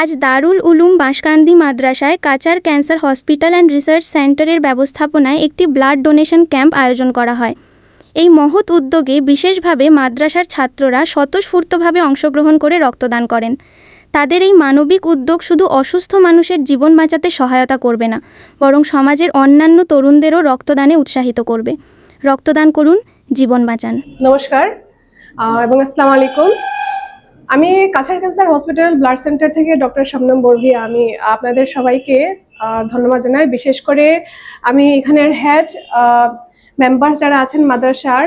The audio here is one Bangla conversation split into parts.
আজ দারুল উলুম বাঁশকান্দি মাদ্রাসায় কাচার ক্যান্সার হসপিটাল অ্যান্ড রিসার্চ সেন্টারের ব্যবস্থাপনায় একটি ব্লাড ডোনেশন ক্যাম্প আয়োজন করা হয়। এই মহৎ উদ্যোগে বিশেষভাবে মাদ্রাসার ছাত্ররা স্বতঃস্ফূর্তভাবে অংশগ্রহণ করে রক্তদান করেন। তাদের এই মানবিক উদ্যোগ শুধু অসুস্থ মানুষের জীবন বাঁচাতে সহায়তা করবে না, বরং সমাজের অন্যান্য তরুণদেরও রক্তদানে উৎসাহিত করবে। রক্তদান করুন, জীবন বাঁচান। নমস্কার এবং আসসালামু আলাইকুম। আমি Cachar cancer hospital blood centre থেকে ডক্টর শবনম বর্গী। আমি আপনাদের সবাইকে ধন্যবাদ জানাই। বিশেষ করে আমি এখানের হেড মেম্বার যারা আছেন মাদ্রাসার,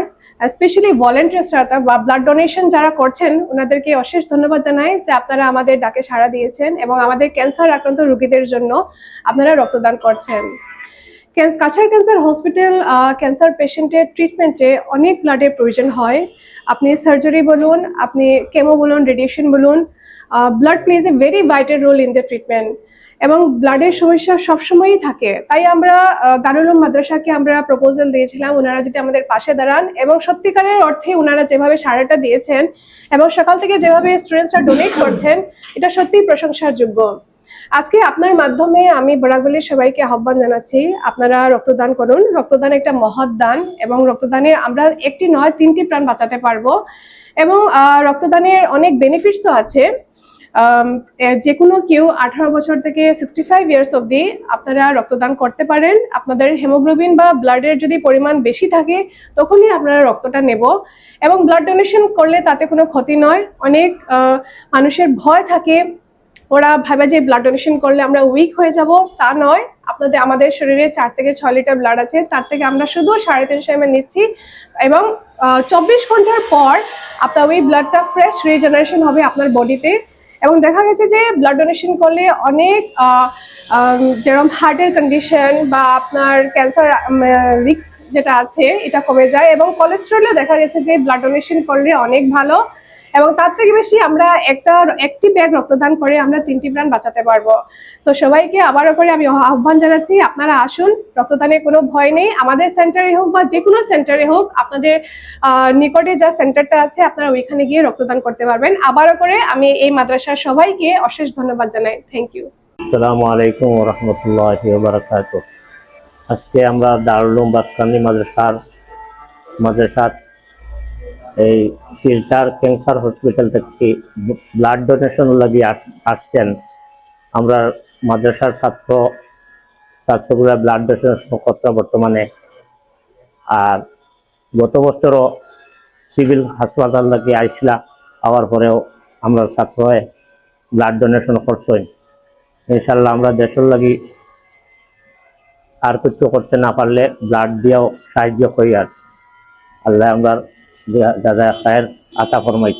স্পেশালি ভলেন্টিয়ার্স বা ব্লাড ডোনেশন যারা করছেন, ওনাদেরকে অশেষ ধন্যবাদ জানাই যে আপনারা আমাদের ডাকে সাড়া দিয়েছেন এবং আমাদের ক্যান্সার আক্রান্ত রোগীদের জন্য আপনারা রক্তদান করছেন। কাছাড় ক্যান্সার হসপিটাল ক্যান্সার পেশেন্টের ট্রিটমেন্টে অনেক ব্লাডের প্রয়োজন হয়। আপনি সার্জারি বলুন, আপনি কেমো বলুন, রেডিয়েশন বলুন, blood plays a very vital role in the treatment এবং ব্লাডের সমস্যা সবসময়ই থাকে। তাই আমরা দারুল উলুম মাদ্রাসাকে আমরা প্রপোজাল দিয়েছিলাম ওনারা যদি আমাদের পাশে দাঁড়ান, এবং সত্যিকারের অর্থে ওনারা যেভাবে সাড়াটা দিয়েছেন এবং সকাল থেকে যেভাবে স্টুডেন্টসরা ডোনেট করছেন, এটা সত্যিই প্রশংসার যোগ্য। আজকে আপনার মাধ্যমে আমি বরাবরই সবাইকে আহ্বান জানাচ্ছি, আপনারা রক্তদান করুন। রক্তদান একটা মহৎ দান এবং রক্তদানে আমরা একটি নয় 3টি প্রাণ বাঁচাতে পারবো এবং রক্তদানের অনেক বেনিফিটসও আছে। যে কোনো কেউ 18 বছর থেকে 65 ইয়ার্স অবধি আপনারা রক্তদান করতে পারেন। আপনাদের হেমোগ্লোবিন বা ব্লাডের যদি পরিমাণ বেশি থাকে তখনই আপনারা রক্তটা নেব। এবং ব্লাড ডোনেশন করলে তাতে কোনো ক্ষতি নয়। অনেক মানুষের ভয় থাকে, ওরা ভাবে যে ব্লাড ডোনেশন করলে আমরা উইক হয়ে যাব। তা নয়, আমাদের শরীরে 4 থেকে 6 লিটার ব্লাড আছে, তার থেকে আমরা শুধু 350 ml নিচ্ছি এবং 24 ঘন্টার পর আপনার ওই ব্লাডটা ফ্রেশ রিজেনারেশন হবে আপনার বডিতে। এবং দেখা গেছে যে ব্লাড ডোনেশন করলে অনেক যেরকম হার্টের কন্ডিশন বা আপনার ক্যান্সার রিস্ক যেটা আছে এটা কমে যায়, এবং কোলেস্টেরলও দেখা গেছে যে ব্লাড ডোনেশন করলে অনেক ভালো। এবং তার থেকে বেশি আমরা একটি ব্যাগ রক্তদান করে আমরা 3টি প্রাণ বাঁচাতে পারবো। সো সবাইকে আবারও করে আমি আহ্বান জানাচ্ছি, আপনারা আসুন, রক্তদানের কোনো ভয় নেই। আমাদের সেন্টারে হোক বা যে কোনো সেন্টারে হোক, আপনাদের নিকটে যা সেন্টারটা আছে আপনারা ওইখানে গিয়ে রক্তদান করতে পারবেন। আবারও করে আমি এই মাদ্রাসার সবাইকে অশেষ ধন্যবাদ জানাই। Thank you. আসসালামু আলাইকুম ওয়া রাহমাতুল্লাহি ওয়া বারাকাতুহু। আজকে আমরা দারুল উলুম বাঁশকান্দি মাদ্রাসার এই ফিল্টার ক্যান্সার হসপিটাল থেকে ব্লাড ডোনেশন লাগি আসছেন। আমরা মাদ্রাসার ছাত্রগুলা ব্লাড ডোনেশন করতে বর্তমানে, আর গত বছরও সিভিল হাসপাতাল লাগি আইসলা, আওয়ার পরেও আমরা ছাত্র হয়ে ব্লাড ডোনেশন করছই। ইনশাল্লাহ আমরা দেশের লাগি আর কিছু করতে না পারলে ব্লাড দিয়েও সাহায্য করি। আর আল্লাহ আমরা দাদা খায়ের আতা ফরমাই।